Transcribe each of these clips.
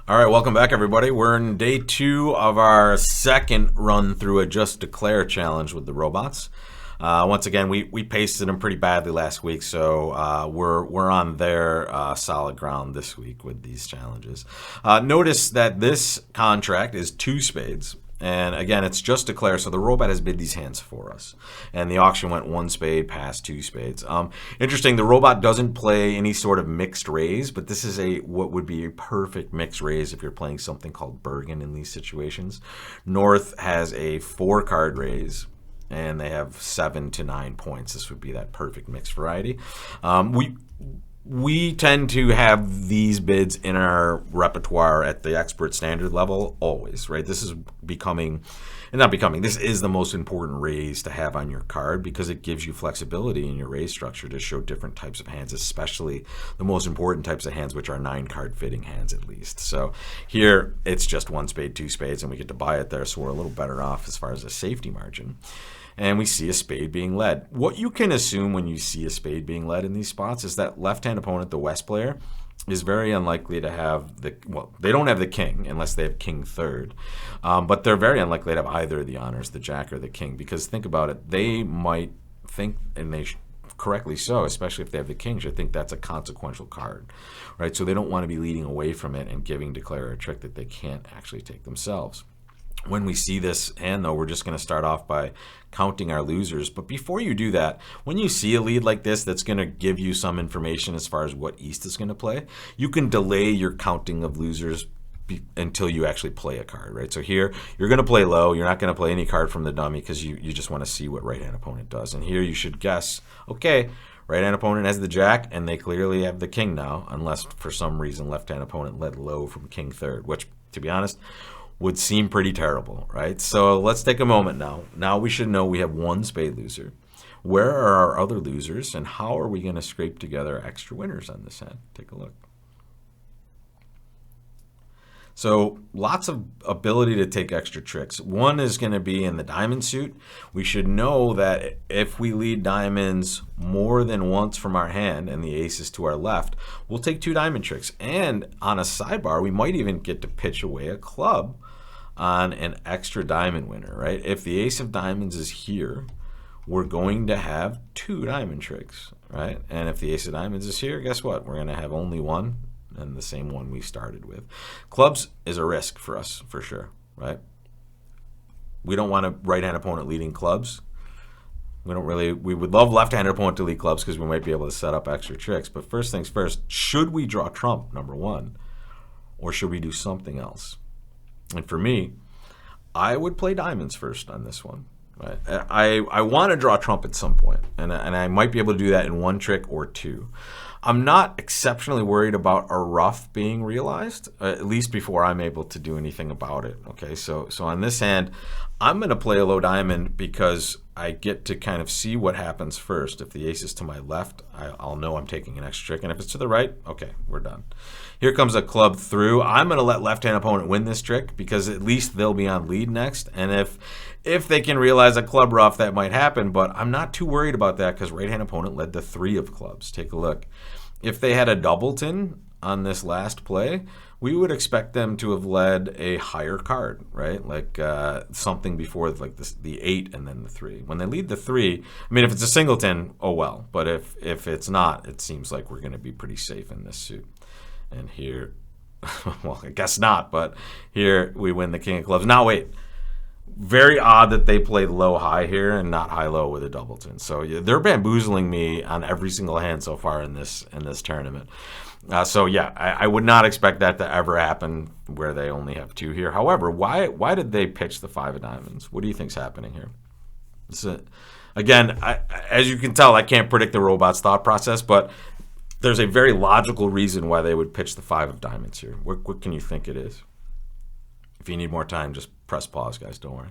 All right, welcome back, everybody. We're in day 2 of our second run through a Just Declare challenge with the robots. Once again, we pasted them pretty badly last week, so we're on their solid ground this week with these challenges. Notice that this contract is 2 spades. And again, it's Just Declare, so the robot has bid these hands for us. And the auction went 1 spade past 2 spades. Interesting, the robot doesn't play any sort of mixed raise, but this is what would be a perfect mixed raise if you're playing something called Bergen in these situations. North has a 4-card raise, and they have 7 to 9 points. This would be that perfect mixed variety. We tend to have these bids in our repertoire at the expert standard level always, right? This is this is the most important raise to have on your card because it gives you flexibility in your raise structure to show different types of hands, especially the most important types of hands, which are 9-card fitting hands at least. So here it's just 1 spade, 2 spades, and we get to buy it there, so we're a little better off as far as a safety margin. And we see a spade being led. What you can assume when you see a spade being led in these spots is that left-hand opponent, the West player, is very unlikely to have they don't have the king unless they have king third. But they're very unlikely to have either of the honors, the jack or the king, because think about it, they might think, and correctly so, especially if they have the king, should think that's a consequential card, right? So they don't want to be leading away from it and giving Declare a trick that they can't actually take themselves. When we see this hand, though, we're just going to start off by counting our losers. But before you do that, when you see a lead like this that's going to give you some information as far as what East is going to play, you can delay your counting of losers until you actually play a card, right? So here, you're going to play low. You're not going to play any card from the dummy because you just want to see what right-hand opponent does. And here you should guess, okay, right-hand opponent has the jack, and they clearly have the king now, unless for some reason left-hand opponent led low from king third, which, to be honest, would seem pretty terrible, right? So let's take a moment now. Now we should know we have 1 spade loser. Where are our other losers, and how are we going to scrape together extra winners on this hand? Take a look. So lots of ability to take extra tricks. One is going to be in the diamond suit. We should know that if we lead diamonds more than once from our hand and the ace is to our left, we'll take 2 diamond tricks. And on a sidebar, we might even get to pitch away a club on an extra diamond winner, right? If the ace of diamonds is here, we're going to have 2 diamond tricks, right? And if the ace of diamonds is here, guess what? We're going to have only 1, and the same one we started with. Clubs is a risk for us, for sure, right? We don't want a right-hand opponent leading clubs. We would love left-handed opponent to lead clubs because we might be able to set up extra tricks. But first things first, should we draw trump, number 1, or should we do something else? And for me, I would play diamonds first on this one. Right? I want to draw trump at some point, and I might be able to do that in 1 trick or 2. I'm not exceptionally worried about a ruff being realized, at least before I'm able to do anything about it. Okay, so on this hand, I'm going to play a low diamond because I get to kind of see what happens first. If the ace is to my left, I'll know I'm taking an extra trick, and if it's to the right, okay, we're done. Here comes a club through. I'm going to let left-hand opponent win this trick because at least they'll be on lead next, and if they can realize a club ruff, that might happen, but I'm not too worried about that because right-hand opponent led the 3 of clubs. Take a look. If they had a doubleton on this last play, we would expect them to have led a higher card, right? Like something before like the 8 and then the 3. When they lead the 3, I mean, if it's a singleton, oh well. But if it's not, it seems like we're going to be pretty safe in this suit. And here, well, I guess not, but here we win the king of clubs. Now wait. Very odd that they played low-high here and not high-low with a doubleton. So yeah, they're bamboozling me on every single hand so far in this tournament. So yeah, I would not expect that to ever happen where they only have 2 here. However, why did they pitch the 5 of diamonds? What do you think's happening here? Again, as you can tell, I can't predict the robot's thought process, but there's a very logical reason why they would pitch the 5 of diamonds here. What can you think it is? If you need more time, just press pause, guys. Don't worry.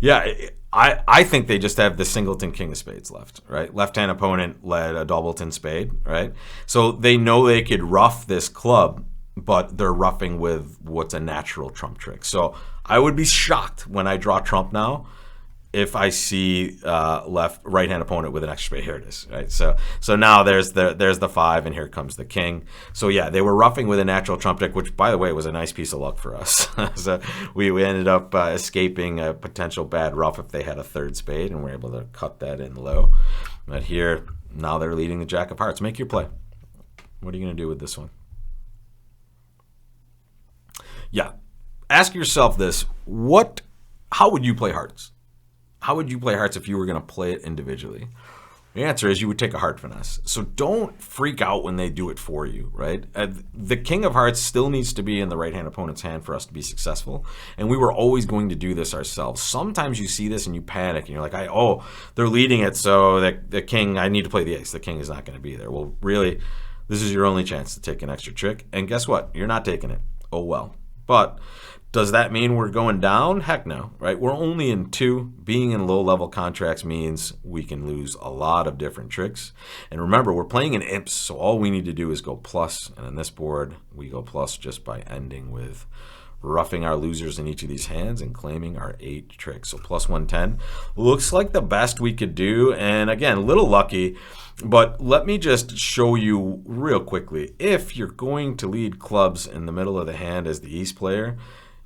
Yeah, I think they just have the singleton king of spades left, right? Left-hand opponent led a doubleton spade, right? So they know they could ruff this club, but they're roughing with what's a natural trump trick. So I would be shocked when I draw trump now if I see right hand opponent with an extra spade. Here it is, right? So now there's the 5, and here comes the king. So yeah, they were ruffing with a natural trump deck, which by the way was a nice piece of luck for us. So we ended up escaping a potential bad ruff if they had a 3rd spade, and we're able to cut that in low. But here now they're leading the jack of hearts. Make your play. What are you going to do with this one? Yeah, ask yourself this: how would you play hearts? How would you play hearts if you were going to play it individually? The answer is you would take a heart finesse. So don't freak out when they do it for you, right? The king of hearts still needs to be in the right-hand opponent's hand for us to be successful, and we were always going to do this ourselves. Sometimes you see this and you panic, and you're like, oh, they're leading it, so the king, I need to play the ace. The king is not going to be there. Well, really, this is your only chance to take an extra trick, and guess what? You're not taking it. Oh, well. But does that mean we're going down? Heck no, right? We're only in 2. Being in low-level contracts means we can lose a lot of different tricks. And remember, we're playing in imps, so all we need to do is go plus. And on this board, we go plus just by ending with roughing our losers in each of these hands and claiming our 8 tricks. So plus 110 looks like the best we could do. And again, a little lucky. But let me just show you real quickly. If you're going to lead clubs in the middle of the hand as the East player,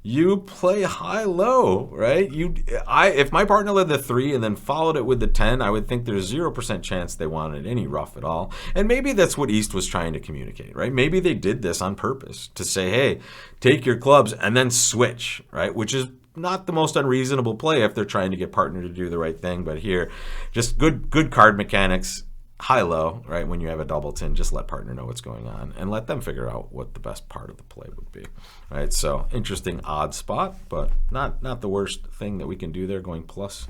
you play high-low, right? If my partner led the 3 and then followed it with the 10, I would think there's 0% chance they wanted any ruff at all. And maybe that's what East was trying to communicate, right? Maybe they did this on purpose to say, hey, take your clubs and then switch, right? Which is not the most unreasonable play if they're trying to get partner to do the right thing. But here, just good card mechanics. High-low, right? When you have a doubleton, just let partner know what's going on and let them figure out what the best part of the play would be, right? So interesting odd spot, but not the worst thing that we can do there, going plus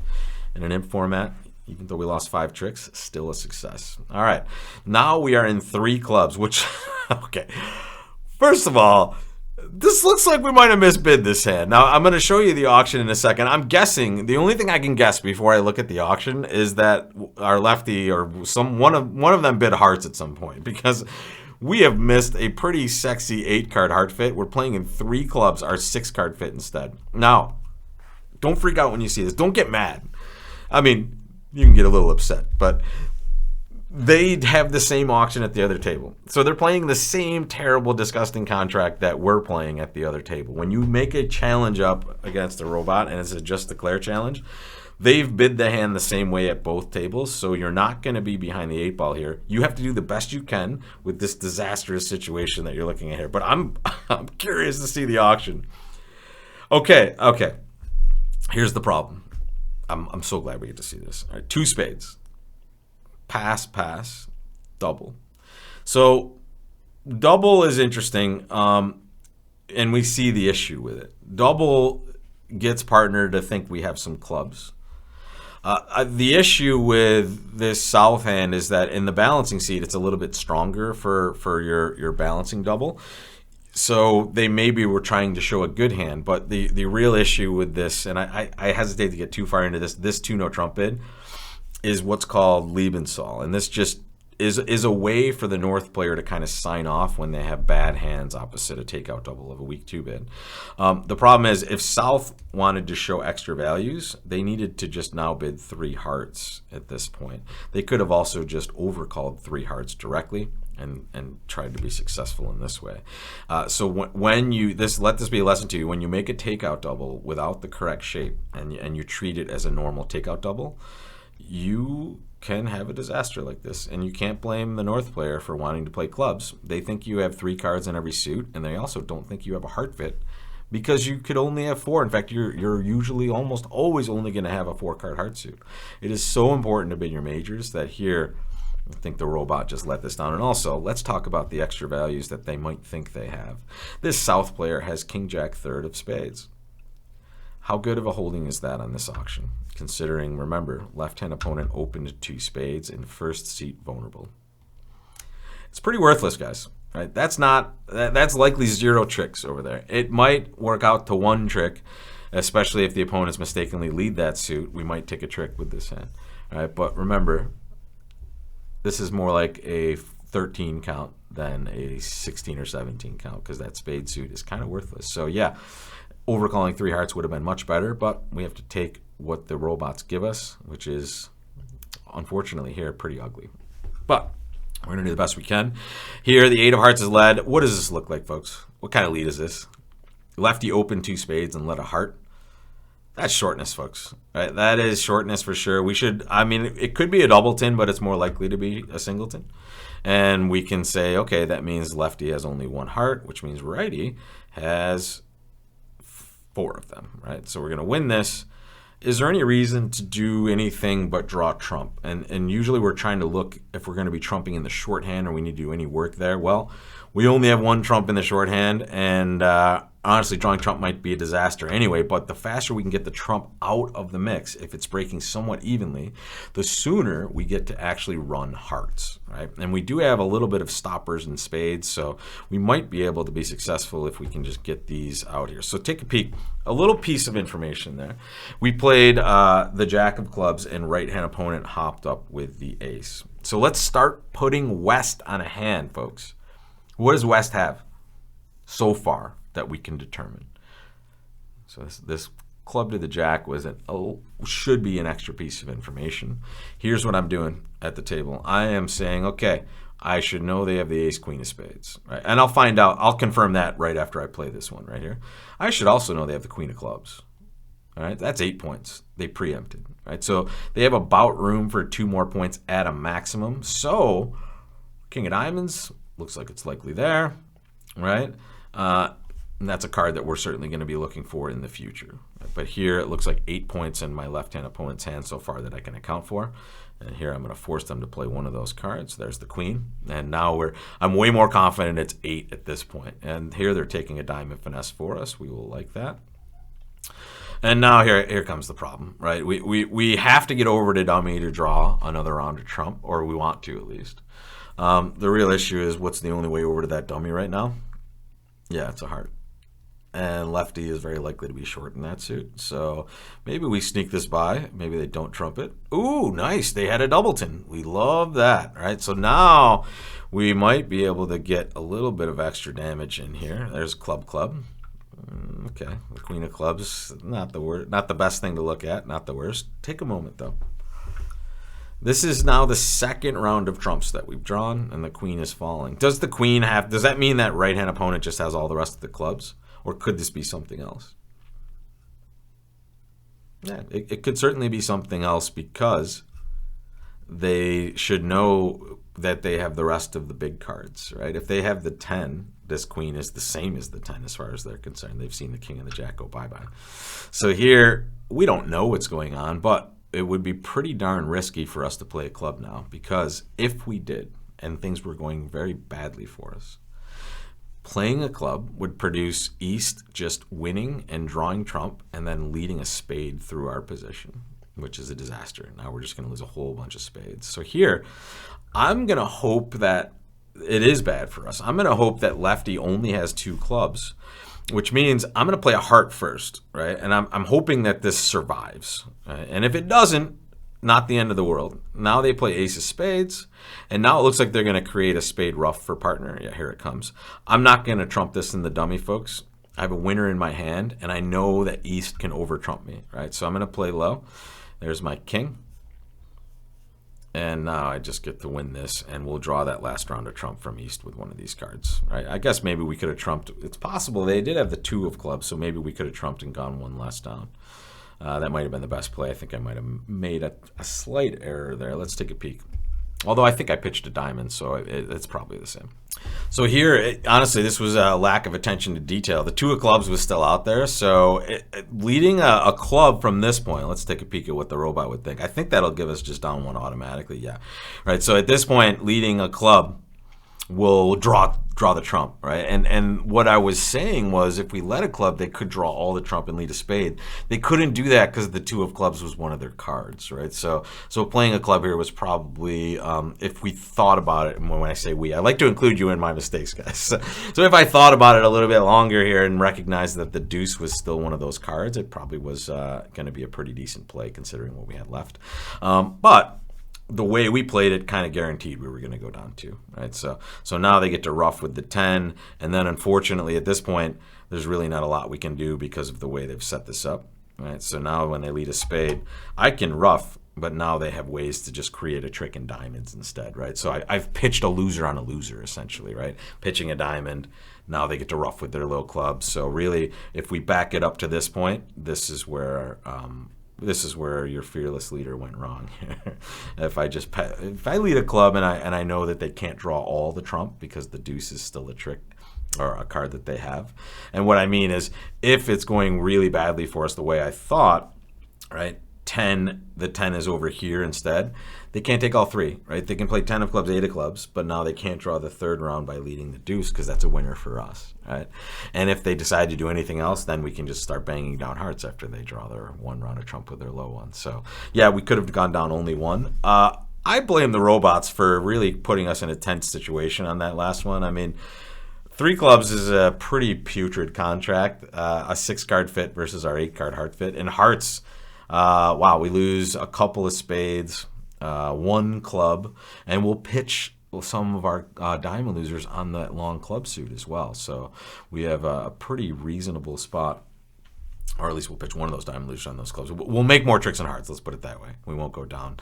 in an imp format. Even though we lost 5 tricks, still a success. All right, now we are in 3 clubs, which, okay, first of all, this looks like we might have misbid this hand. Now, I'm going to show you the auction in a second. I'm guessing, the only thing I can guess before I look at the auction is that our lefty or one of them bid hearts at some point, because we have missed a pretty sexy 8-card heart fit. We're playing in 3 clubs, our 6-card fit instead. Now, don't freak out when you see this. Don't get mad. I mean, you can get a little upset, but they have the same auction at the other table. So they're playing the same terrible, disgusting contract that we're playing at the other table. When you make a challenge up against a robot and it's a just declare challenge, they've bid the hand the same way at both tables, so you're not going to be behind the 8 ball here. You have to do the best you can with this disastrous situation that you're looking at here. But I'm curious to see the auction. Okay. Here's the problem. I'm so glad we get to see this. All right, 2 spades. Pass, double. So double is interesting, and we see the issue with it. Double gets partner to think we have some clubs. The issue with this south hand is that in the balancing seat, it's a little bit stronger for your balancing double. So they maybe were trying to show a good hand, but the real issue with this, and I hesitate to get too far into this 2-no trump bid, is what's called Liebensaal. And this just is a way for the North player to kind of sign off when they have bad hands opposite a takeout double of a weak 2 bid. The problem is if South wanted to show extra values, they needed to just now bid 3 hearts at this point. They could have also just overcalled 3 hearts directly and tried to be successful in this way. So when you let this be a lesson to you. When you make a takeout double without the correct shape and you treat it as a normal takeout double, you can have a disaster like this. And you can't blame the North player for wanting to play clubs. They think you have 3 cards in every suit, and they also don't think you have a heart fit because you could only have 4. In fact, you're usually almost always only going to have a 4-card heart suit. It is so important to bid your majors that here, I think the robot just let this down. And also, let's talk about the extra values that they might think they have. This South player has King Jack 3rd of spades. How good of a holding is that on this auction? Considering, remember, left-hand opponent opened to 2 spades and first seat vulnerable. It's pretty worthless, guys. Right? That's likely 0 tricks over there. It might work out to 1 trick, especially if the opponents mistakenly lead that suit. We might take a trick with this hand. All right? But remember, this is more like a 13 count than a 16 or 17 count because that spade suit is kind of worthless. So yeah, overcalling 3 hearts would have been much better, but we have to take what the robots give us, which is, unfortunately here, pretty ugly. But we're going to do the best we can. Here, the 8 of hearts is led. What does this look like, folks? What kind of lead is this? Lefty open 2 spades and led a heart. That's shortness, folks. Right? That is shortness for sure. We should, I mean, it could be a doubleton, but it's more likely to be a singleton. And we can say, okay, that means lefty has only 1 heart, which means righty has 4 of them, right? So we're going to win this. Is there any reason to do anything but draw trump? And usually we're trying to look if we're going to be trumping in the shorthand or we need to do any work there. Well, we only have 1 trump in the shorthand, and honestly, drawing trump might be a disaster anyway, but the faster we can get the trump out of the mix, if it's breaking somewhat evenly, the sooner we get to actually run hearts, right? And we do have a little bit of stoppers and spades, so we might be able to be successful if we can just get these out here. So take a peek. A little piece of information there. We played the jack of clubs, and right-hand opponent hopped up with the ace. So let's start putting West on a hand, folks. What does West have so far that we can determine? So this club to the jack should be an extra piece of information. Here's what I'm doing at the table. I am saying, okay, I should know they have the ace queen of spades, right? And I'll find out. I'll confirm that right after I play this one right here. I should also know they have the queen of clubs. All right, that's 8 points. They preempted, right? So they have about room for 2 more points at a maximum. So king of diamonds looks like it's likely there, right? And that's a card that we're certainly going to be looking for in the future. But here it looks like 8 points in my left-hand opponent's hand so far that I can account for. And here I'm going to force them to play one of those cards. There's the queen. And now I'm way more confident it's 8 at this point. And here they're taking a diamond finesse for us. We will like that. And now here comes the problem, right? We have to get over to dummy to draw another round of trump, or we want to at least. The real issue is, what's the only way over to that dummy right now? Yeah, it's a heart. And lefty is very likely to be short in that suit. So maybe we sneak this by. Maybe they don't trump it. Ooh, nice. They had a doubleton. We love that, right? So now we might be able to get a little bit of extra damage in here. There's club. Okay, the queen of clubs, not the best thing to look at, not the worst. Take a moment, though. This is now the second round of trumps that we've drawn, and the queen is falling. Does that mean that right-hand opponent just has all the rest of the clubs? Or could this be something else? Yeah, it could certainly be something else, because they should know that they have the rest of the big cards, right? If they have the 10, this queen is the same as the 10 as far as they're concerned. They've seen the king and the jack go bye-bye. So here, we don't know what's going on, but it would be pretty darn risky for us to play a club now, because if we did, and things were going very badly for us, playing a club would produce East just winning and drawing trump and then leading a spade through our position, which is a disaster. Now we're just going to lose a whole bunch of spades. So here, I'm going to hope that it is bad for us. I'm going to hope that lefty only has 2 clubs, which means I'm going to play a heart first, right? And I'm hoping that this survives. Right? And if it doesn't, not the end of the world. Now they play ace of spades, and now it looks like they're going to create a spade ruff for partner. Yeah, here it comes. I'm not going to trump this in the dummy, folks. I have a winner in my hand, and I know that East can over trump me, right? So I'm going to play low. There's my king. And now I just get to win this, and we'll draw that last round of trump from East with one of these cards, right? I guess maybe we could have trumped. It's possible. They did have the 2 of clubs, so maybe we could have trumped and gone one less down. That might have been the best play. I think I might have made a slight error there. Let's take a peek. Although I think I pitched a diamond, so it's probably the same. So here, honestly, this was a lack of attention to detail. The 2 of clubs was still out there, so leading a club from this point, let's take a peek at what the robot would think. I think that'll give us just down 1 automatically, yeah. Right, so at this point, leading a club will draw the trump, right? And what I was saying was, if we let a club, they could draw all the trump and lead a spade. They couldn't do that because the 2 of clubs was one of their cards, right? So playing a club here was probably, if we thought about it, and when I say we, I like to include you in my mistakes, guys. So if I thought about it a little bit longer here and recognized that the deuce was still one of those cards, it probably was going to be a pretty decent play considering what we had left. But the way we played it kind of guaranteed we were going to go down 2, right? So now they get to ruff with the 10, and then unfortunately at this point there's really not a lot we can do because of the way they've set this up, right? So now when they lead a spade, I can ruff, but now they have ways to just create a trick in diamonds instead, right? So I've pitched a loser on a loser essentially, right? Pitching a diamond, now they get to ruff with their low clubs. So really, if we back it up to this point, this is where your fearless leader went wrong. if I lead a club and I know that they can't draw all the trump because the deuce is still a trick or a card that they have. And what I mean is, if it's going really badly for us the way I thought, right? The 10 is over here instead. They can't take all 3, right? They can play 10 of clubs, 8 of clubs, but now they can't draw the 3rd round by leading the deuce because that's a winner for us, right? And if they decide to do anything else, then we can just start banging down hearts after they draw their 1 round of trump with their low one. So yeah, we could have gone down only 1. I blame the robots for really putting us in a tense situation on that last one. I mean, 3 clubs is a pretty putrid contract, a 6-card fit versus our 8-card heart fit. In hearts, wow, we lose a couple of spades, 1 club, and we'll pitch some of our diamond losers on that long club suit as well. So we have a pretty reasonable spot, or at least we'll pitch one of those diamond losers on those clubs. We'll make more tricks in hearts, let's put it that way. We won't go down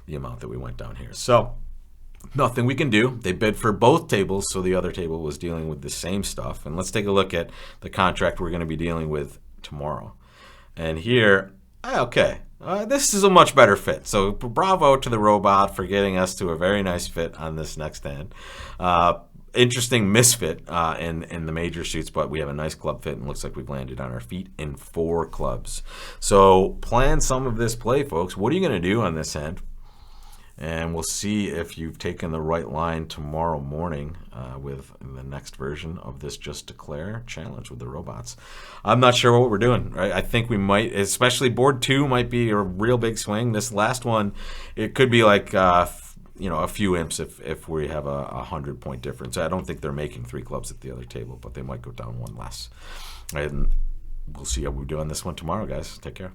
the amount that we went down here. So nothing we can do. They bid for both tables, so the other table was dealing with the same stuff. And let's take a look at the contract we're going to be dealing with tomorrow. And here, okay, this is a much better fit. So bravo to the robot for getting us to a very nice fit on this next hand. Interesting misfit in the major suits, but we have a nice club fit and looks like we've landed on our feet in 4 clubs. So plan some of this play, folks. What are you going to do on this hand? And we'll see if you've taken the right line tomorrow morning with the next version of this Just Declare challenge with the robots. I'm not sure what we're doing, right? I think we might, especially board 2 might be a real big swing. This last one, it could be like a few imps if we have a 100-point difference. I don't think they're making 3 clubs at the other table, but they might go down 1 less. And we'll see how we do on this one tomorrow, guys. Take care.